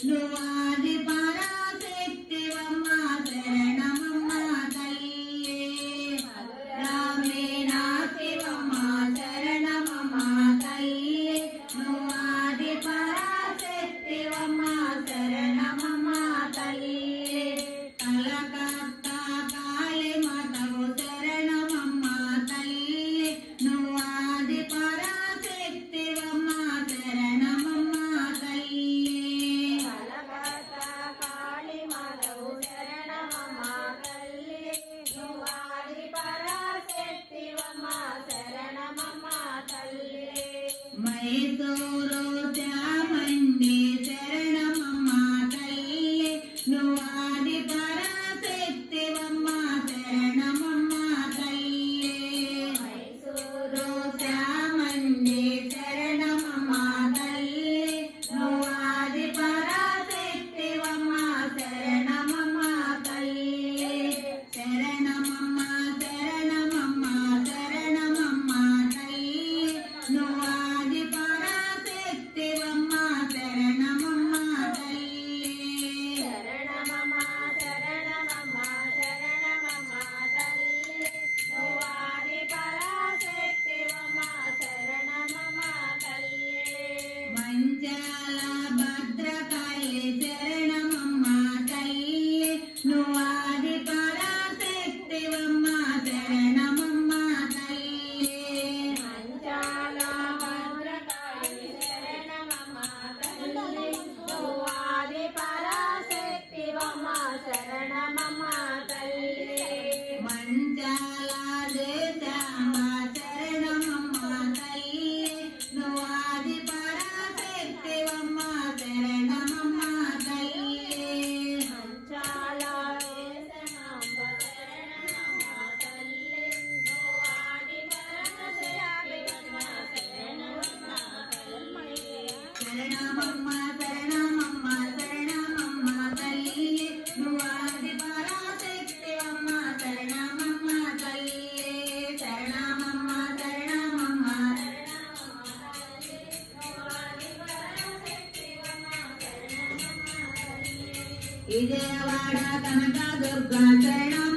నువ్వాది పరాశక్తివమ్మ శరణమమ్మ తల్లి రామే నాశివమ్మ శరణమమ్మ తల్లి నువ్వాది పరాశక్తివమ్మ శరణమమ్మ తల్లి కలకత్తా కాళీ మాతవు శరణమమ్మ తల్లి నువ్వాది పరాశక్తివమ్మ శరణమమ్మ తల్లి కలకత్తా కాళీ మాతవు శరణమమ్మ తల్లి నువ్వాది పరాశక్తివమ్మ శరణమమ్మ తల్లి మైసూరు చాముండి శరణమమ్మ తల్లి నువ్వాది పరాశక్తివమ్మ శరణమమ్మ తల్లి మైసూరు చాముండి శరణమమ్మ తల్లి నువ్వాది పరాశక్తివమ్మ శరణమమ్మ తల్లి శరణమమ్మ శరణమమ్మ శరణమమ్మ తల్లి నువ్వాది పరాశక్తివమ్మ శరణమమ్మ తల్లి శరణమమ్మ శరణమమ్మ శరణమమ్మ తల్లి నువ్వాది పరాశక్తివమ్మ శరణమమ్మ తల్లి మంచాల భద్రకాళి శరణమమ్మ తల్లి నువ్వాది పరాశక్తివమ్మ శరణమమ్మ తల్లి మంచాల భద్రకాళి శరణమమ్మ తల్లి నువ్వాది పరాశక్తివమ్మ శరణమమ్మ తల్లి మంచాల దేశాంబ శరణమమ్మ తల్లి నువ్వాది పరాశక్తివమ్మ శరణమమ్మ తల్లి మంచాల దేశాంబ శరణమమ్మ తల్లి నువ్వాది పరాశక్తివమ్మ శరణమమ్మ తల్లి శరణమమ్మ శరణమమ్మ శరణమమ్మ తల్లి నువ్వాది పరాశక్తివమ్మ శరణమమ్మ తల్లి శరణమమ్మ శరణమమ్మ విజయవాడ కనక దుర్గా శరణమమ్మ